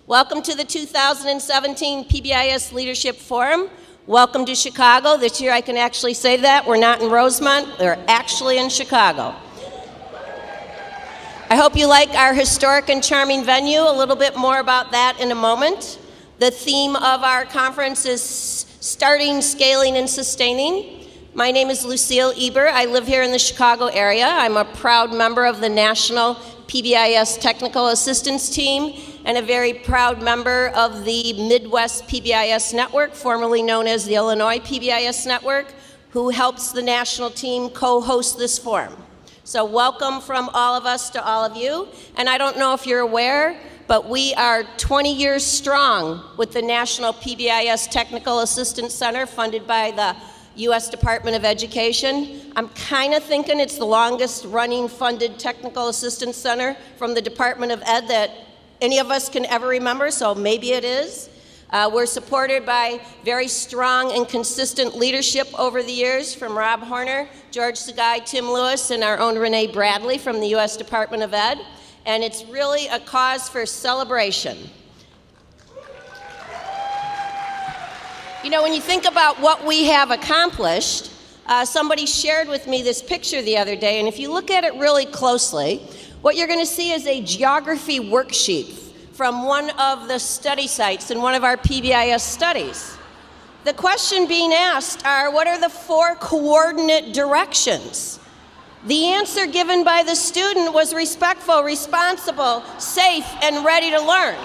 Welcome to the 2017 PBIS Leadership Forum. Welcome to Chicago. This year I can actually say that. We're not in Rosemont, we're actually in Chicago. I hope you like our historic and charming venue. A little bit more about that in a moment. The theme of our conference is Starting, Scaling, and Sustaining. My name is Lucille Eber. I live here in the Chicago area. I'm a proud member of the National PBIS Technical Assistance Team and a very proud member of the Midwest PBIS Network, formerly known as the Illinois PBIS Network, who helps the national team co-host this forum. So welcome from all of us to all of you. And I don't know if you're aware, but we are 20 years strong with the National PBIS Technical Assistance Center funded by the U.S. Department of Education. I'm kind of thinking it's the longest running funded technical assistance center from the Department of Ed that any of us can ever remember, so maybe it is. We're supported by very strong and consistent leadership over the years from Rob Horner, George Sagai, Tim Lewis, and our own Renee Bradley from the U.S. Department of Ed. And it's really a cause for celebration. You know, when you think about what we have accomplished, somebody shared with me this picture the other day, and if you look at it really closely, what you're going to see is a geography worksheet from one of the study sites in one of our PBIS studies. The question being asked are, what are the 4 coordinate directions? The answer given by the student was respectful, responsible, safe, and ready to learn.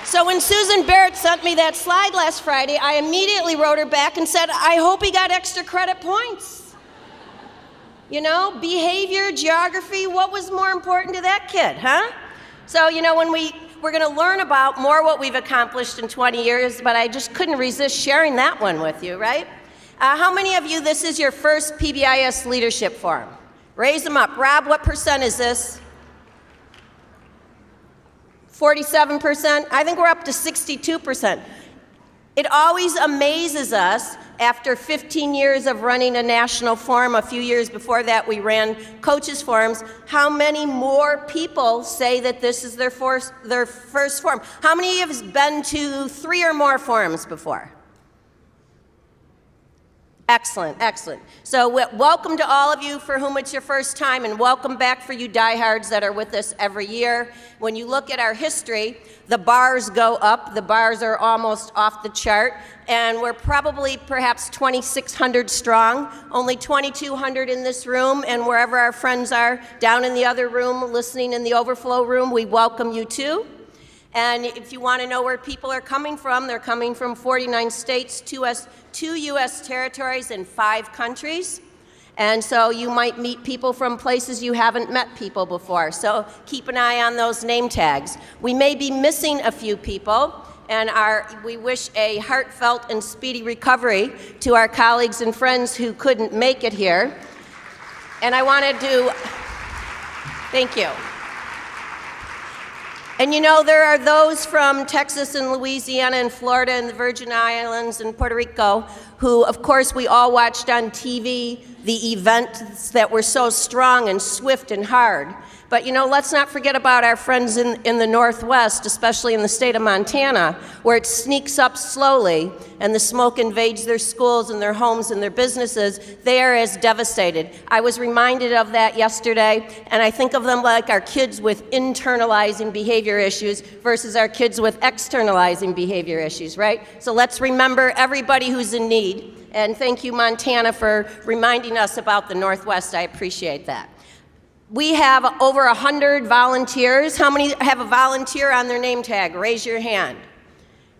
So when Susan Barrett sent me that slide last Friday, I immediately wrote her back and said, I hope he got extra credit points. You know, behavior, geography, what was more important to that kid, huh? So, you know, when we're going to learn about more what we've accomplished in 20 years, but I just couldn't resist sharing that one with you, right? How many of you, this is your first PBIS Leadership Forum? Raise them up. Rob, what percent is this? 47%? I think we're up to 62%. It always amazes us after 15 years of running a national forum. A few years before that, we ran coaches forums. How many more people say that this is their first forum? How many of us have been to 3 or more forums before? Excellent, excellent. So welcome to all of you for whom it's your first time, and welcome back for you diehards that are with us every year. When you look at our history, the bars go up. The bars are almost off the chart, and we're probably perhaps 2,600 strong, only 2,200 in this room, and wherever our friends are down in the other room, listening in the overflow room, we welcome you too. And if you want to know where people are coming from, they're coming from 49 states, 2 U.S. territories, and 5 countries. And so you might meet people from places you haven't met people before. So keep an eye on those name tags. We may be missing a few people, and we wish a heartfelt and speedy recovery to our colleagues and friends who couldn't make it here. And I wanted to, thank you. And you know, there are those from Texas and Louisiana and Florida and the Virgin Islands and Puerto Rico who, of course, we all watched on TV the events that were so strong and swift and hard. But you know, let's not forget about our friends in the Northwest, especially in the state of Montana, where it sneaks up slowly and the smoke invades their schools and their homes and their businesses. They are as devastated. I was reminded of that yesterday, and I think of them like our kids with internalizing behavior issues versus our kids with externalizing behavior issues, right? So let's remember everybody who's in need. And thank you, Montana, for reminding us about the Northwest. I appreciate that. We have over 100 volunteers. How many have a volunteer on their name tag? Raise your hand.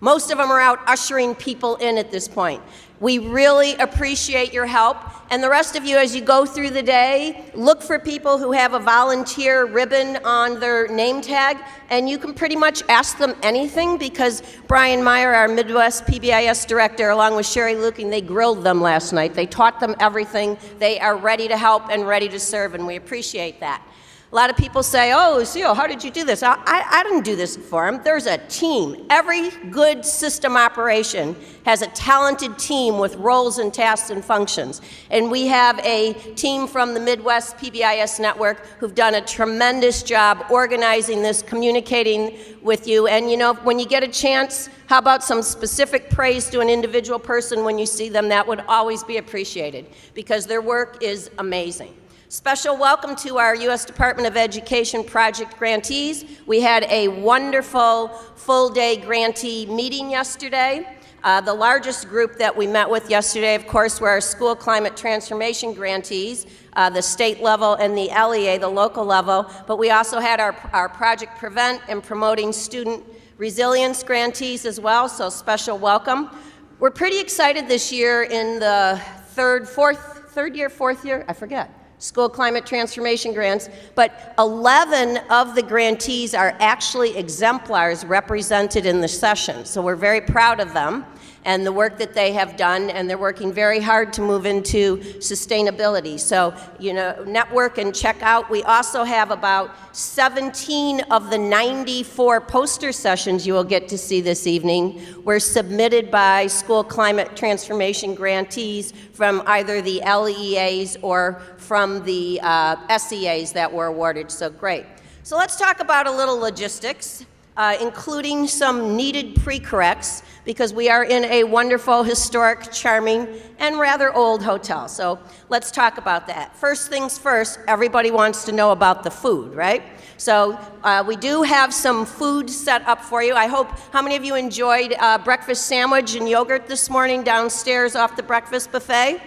Most of them are out ushering people in at this point. We really appreciate your help. And the rest of you, as you go through the day, look for people who have a volunteer ribbon on their name tag, and you can pretty much ask them anything because Brian Meyer, our Midwest PBIS director, along with Sherry Luking, they grilled them last night. They taught them everything. They are ready to help and ready to serve, and we appreciate that. A lot of people say, oh, Lucille, how did you do this? I didn't do this for them. There's a team. Every good system operation has a talented team with roles and tasks and functions. And we have a team from the Midwest PBIS network who've done a tremendous job organizing this, communicating with you. And you know, when you get a chance, how about some specific praise to an individual person when you see them? That would always be appreciated because their work is amazing. Special welcome to our U.S. Department of Education project grantees. We had a wonderful full-day grantee meeting yesterday. The largest group that we met with yesterday, of course, were our school climate transformation grantees, the state level and the LEA, the local level, but we also had our Project Prevent and Promoting Student Resilience grantees as well, so special welcome. We're pretty excited this year in the fourth year, I forget. School Climate Transformation Grants, but 11 of the grantees are actually exemplars represented in the session. So we're very proud of them and the work that they have done, and they're working very hard to move into sustainability. So, you know, network and check out. We also have about 17 of the 94 poster sessions you will get to see this evening were submitted by School Climate Transformation grantees from either the LEAs or from the SEAs that were awarded, so great. So let's talk about a little logistics, including some needed pre-corrects, because we are in a wonderful, historic, charming, and rather old hotel. So let's talk about that. First things first, everybody wants to know about the food, right? So we do have some food set up for you. I hope, how many of you enjoyed breakfast sandwich and yogurt this morning downstairs off the breakfast buffet?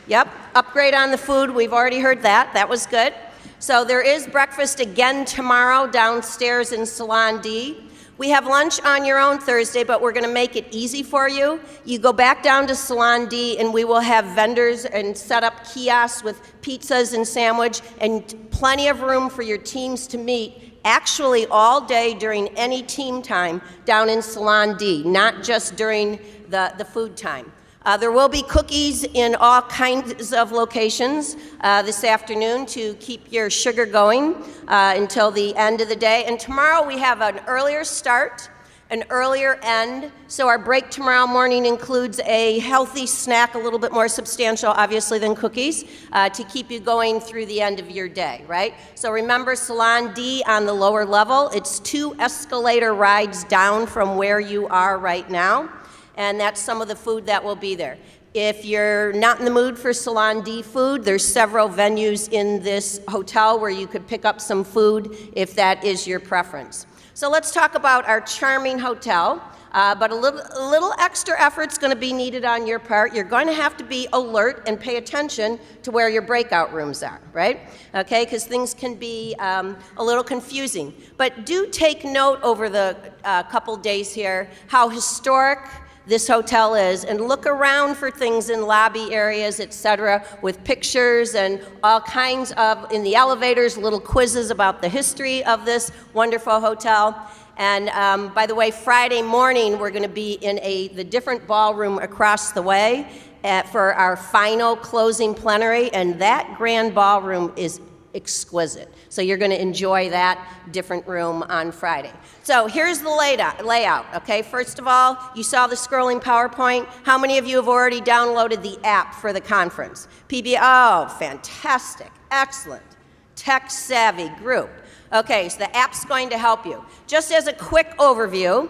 Yep, upgrade on the food, we've already heard that. That was good. So there is breakfast again tomorrow downstairs in Salon D. We have lunch on your own Thursday, but we're going to make it easy for you. You go back down to Salon D, and we will have vendors and set up kiosks with pizzas and sandwich, and plenty of room for your teams to meet actually all day during any team time down in Salon D, not just during the food time. There will be cookies in all kinds of locations this afternoon to keep your sugar going until the end of the day. And tomorrow we have an earlier start, an earlier end. So our break tomorrow morning includes a healthy snack, a little bit more substantial, obviously, than cookies, to keep you going through the end of your day, right? So remember, Salon D on the lower level, it's 2 escalator rides down from where you are right now. And that's some of the food that will be there. If you're not in the mood for Salon D food, there's several venues in this hotel where you could pick up some food if that is your preference. So let's talk about our charming hotel, but a little extra effort's gonna be needed on your part. You're going to have to be alert and pay attention to where your breakout rooms are, right? Okay, because things can be a little confusing. But do take note over the couple days here how historic this hotel is, and look around for things in lobby areas, etc., with pictures and all kinds of, in the elevators, little quizzes about the history of this wonderful hotel. And by the way, Friday morning, we're gonna be in the different ballroom across the way for our final closing plenary, and that grand ballroom is exquisite. So you're going to enjoy that different room on Friday. So here's the layout, okay? First of all, you saw the scrolling PowerPoint. How many of you have already downloaded the app for the conference? Oh, fantastic, excellent, tech-savvy group. Okay, so the app's going to help you. Just as a quick overview,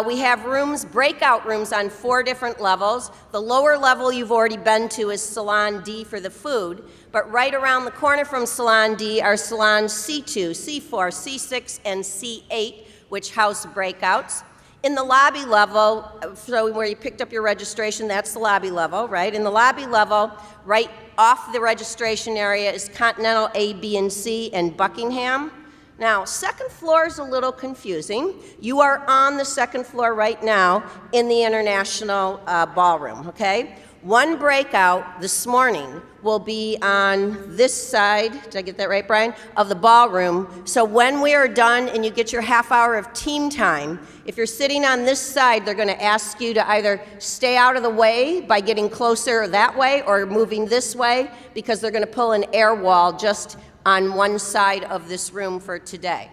we have rooms, breakout rooms on 4 different levels. The lower level you've already been to is Salon D for the food, but right around the corner from Salon D are Salons C2, C4, C6, and C8, which house breakouts. In the lobby level, so where you picked up your registration, that's the lobby level, right? In the lobby level, right off the registration area is Continental A, B, and C, and Buckingham. Now, second floor is a little confusing. You are on the second floor right now in the International Ballroom, okay? One breakout this morning will be on this side, did I get that right, Brian, of the ballroom. So when we are done and you get your half hour of team time, if you're sitting on this side, they're going to ask you to either stay out of the way by getting closer that way or moving this way, because they're going to pull an air wall just on one side of this room for today.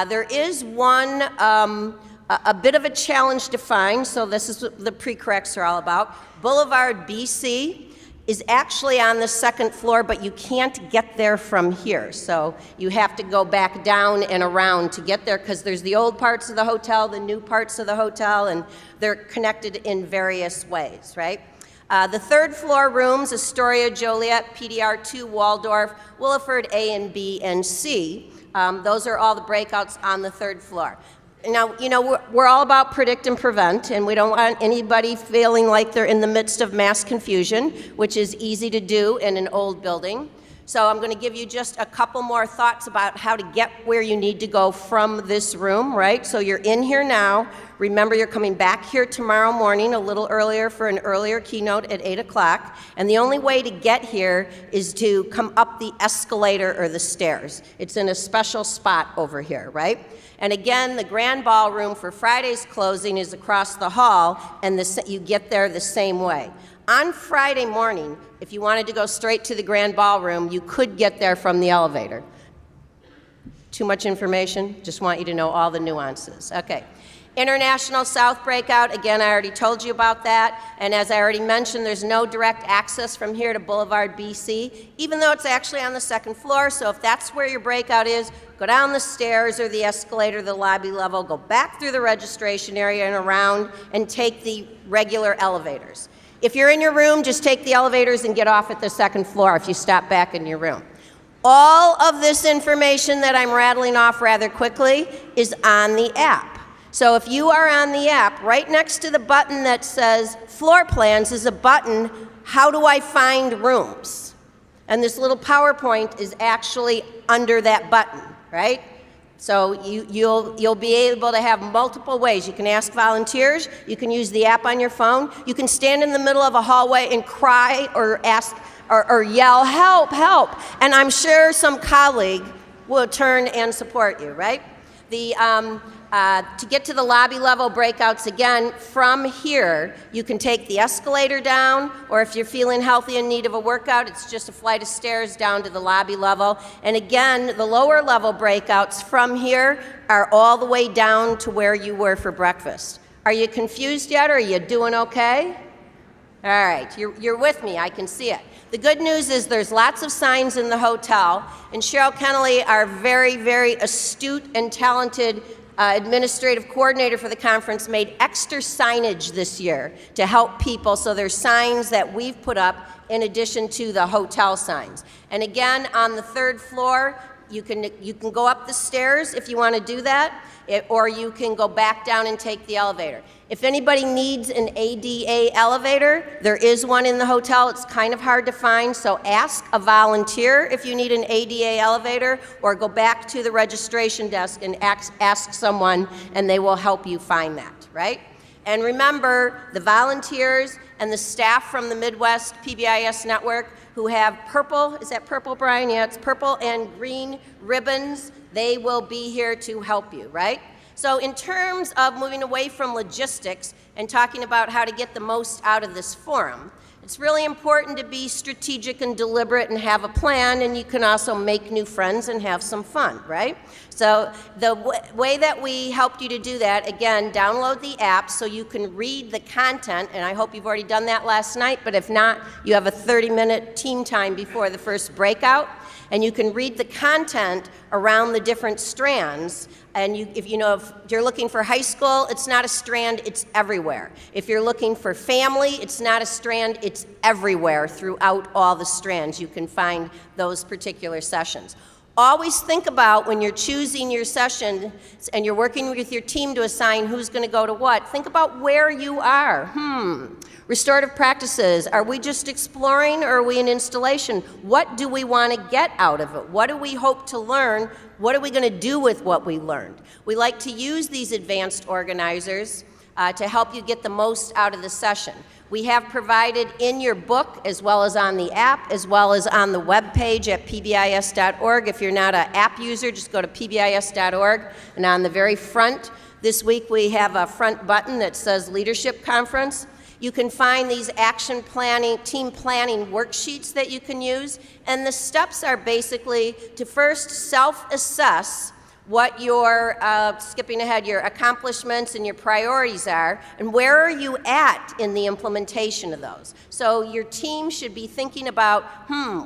There is one, a bit of a challenge to find, so this is what the pre-corrects are all about. Boulevard BC is actually on the second floor, but you can't get there from here. So you have to go back down and around to get there, because there's the old parts of the hotel, the new parts of the hotel, and they're connected in various ways, right? The third floor rooms, Astoria, Joliet, PDR 2, Waldorf, Williford A and B and C. Those are all the breakouts on the third floor. Now, you know, we're all about predict and prevent, and we don't want anybody feeling like they're in the midst of mass confusion, which is easy to do in an old building. So I'm going to give you just a couple more thoughts about how to get where you need to go from this room, right? So you're in here now. Remember, you're coming back here tomorrow morning a little earlier for an earlier keynote at 8 o'clock. And the only way to get here is to come up the escalator or the stairs. It's in a special spot over here, right? And again, the grand ballroom for Friday's closing is across the hall, and you get there the same way. On Friday morning, if you wanted to go straight to the grand ballroom, you could get there from the elevator. Too much information? Just want you to know all the nuances. Okay. International South Breakout, again, I already told you about that. And as I already mentioned, there's no direct access from here to Boulevard BC, even though it's actually on the second floor. So if that's where your breakout is, go down the stairs or the escalator, the lobby level, go back through the registration area and around, and take the regular elevators. If you're in your room, just take the elevators and get off at the second floor if you stop back in your room. All of this information that I'm rattling off rather quickly is on the app. So if you are on the app, right next to the button that says floor plans is a button, how do I find rooms? And this little PowerPoint is actually under that button, right? So you'll be able to have multiple ways. You can ask volunteers, you can use the app on your phone, you can stand in the middle of a hallway and cry or ask or yell, help, help. And I'm sure some colleague will turn and support you, right? To get to the lobby level breakouts, again, from here, you can take the escalator down, or if you're feeling healthy in need of a workout, it's just a flight of stairs down to the lobby level. And again, the lower level breakouts from here are all the way down to where you were for breakfast. Are you confused yet, or are you doing okay? All right, you're with me, I can see it. The good news is there's lots of signs in the hotel, and Cheryl Kennelly, our very, very astute and talented administrative coordinator for the conference, made extra signage this year to help people. So there's signs that we've put up in addition to the hotel signs. And again, on the third floor, you can go up the stairs if you want to do that, or you can go back down and take the elevator. If anybody needs an ADA elevator, there is one in the hotel. It's kind of hard to find, so ask a volunteer if you need an ADA elevator, or go back to the registration desk and ask someone, and they will help you find that, right? And remember, the volunteers and the staff from the Midwest PBIS network who have purple, is that purple, Brian? Yeah, it's purple and green ribbons. They will be here to help you, right? So in terms of moving away from logistics and talking about how to get the most out of this forum, it's really important to be strategic and deliberate and have a plan, and you can also make new friends and have some fun, right? So the way that we helped you to do that, again, download the app so you can read the content, and I hope you've already done that last night, but if not, you have a 30-minute team time before the first breakout, and you can read the content around the different strands. And if you're looking for high school, it's not a strand, it's everywhere. If you're looking for family, it's not a strand, it's everywhere throughout all the strands. You can find those particular sessions. Always think about when you're choosing your session and you're working with your team to assign who's going to go to what, think about where you are. Restorative practices, are we just exploring or are we in installation? What do we want to get out of it? What do we hope to learn? What are we going to do with what we learned? We like to use these advanced organizers to help you get the most out of the session. We have provided in your book, as well as on the app, as well as on the web page at pbis.org. If you're not an app user, just go to pbis.org, and on the very front, this week we have a front button that says Leadership Conference. You can find these action planning, team planning worksheets that you can use, and the steps are basically to first self-assess what your, skipping ahead, your accomplishments and your priorities are, and where are you at in the implementation of those. So your team should be thinking about,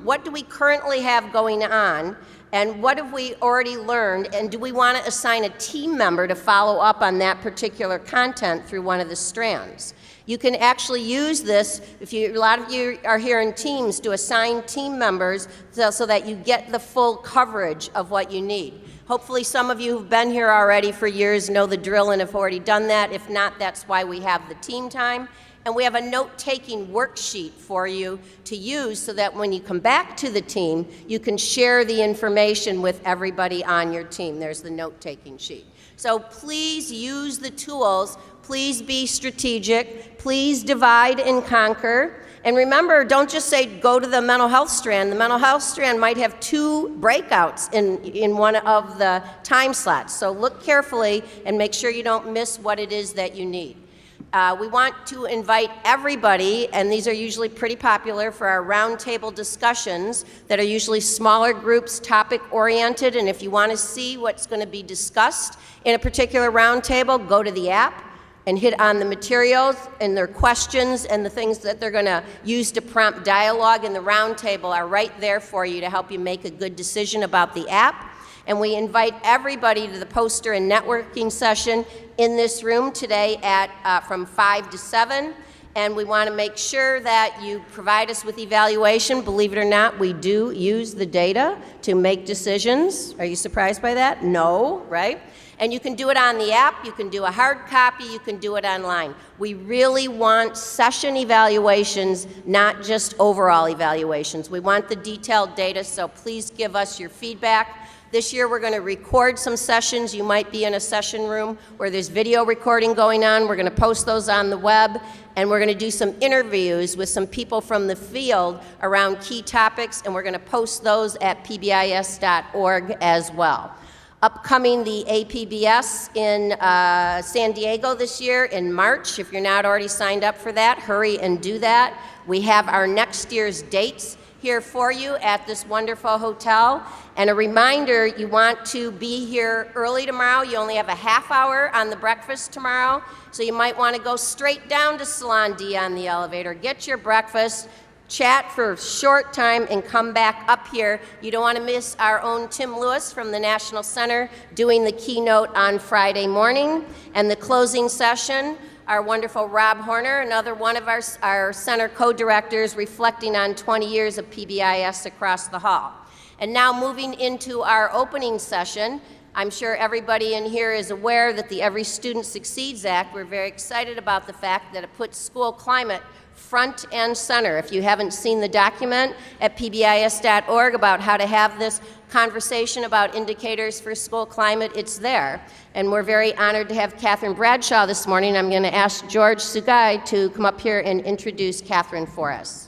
what do we currently have going on, and what have we already learned, and do we want to assign a team member to follow up on that particular content through one of the strands. You can actually use this, a lot of you are here in teams, to assign team members so that you get the full coverage of what you need. Hopefully some of you who've been here already for years know the drill and have already done that. If not, that's why we have the team time. And we have a note-taking worksheet for you to use so that when you come back to the team, you can share the information with everybody on your team. There's the note-taking sheet. So please use the tools. Please be strategic. Please divide and conquer. And remember, don't just say go to the mental health strand. The mental health strand might have 2 breakouts in one of the time slots. So look carefully and make sure you don't miss what it is that you need. We want to invite everybody, and these are usually pretty popular for our roundtable discussions that are usually smaller groups, topic-oriented, and if you want to see what's going to be discussed in a particular roundtable, go to the app and hit on the materials and their questions, and the things that they're going to use to prompt dialogue in the roundtable are right there for you to help you make a good decision about the app. And we invite everybody to the poster and networking session in this room today from 5 to 7. And we want to make sure that you provide us with evaluation. Believe it or not, we do use the data to make decisions. Are you surprised by that? No, right? And you can do it on the app, you can do a hard copy, you can do it online. We really want session evaluations, not just overall evaluations. We want the detailed data, so please give us your feedback. This year we're going to record some sessions. You might be in a session room where there's video recording going on. We're going to post those on the web, and we're going to do some interviews with some people from the field around key topics, and we're going to post those at pbis.org as well. Upcoming the APBS in San Diego this year in March. If you're not already signed up for that, hurry and do that. We have our next year's dates here for you at this wonderful hotel. And a reminder, you want to be here early tomorrow. You only have a half hour on the breakfast tomorrow, so you might want to go straight down to Salon D on the elevator, get your breakfast, chat for a short time, and come back up here. You don't want to miss our own Tim Lewis from the National Center doing the keynote on Friday morning. And the closing session, our wonderful Rob Horner, another one of our center co-directors, reflecting on 20 years of PBIS across the hall. And now moving into our opening session, I'm sure everybody in here is aware that the Every Student Succeeds Act, we're very excited about the fact that it puts school climate front and center. If you haven't seen the document at pbis.org about how to have this conversation about indicators for school climate, it's there. And we're very honored to have Kathryn Bradshaw this morning. I'm going to ask George Sugai to come up here and introduce Kathryn for us.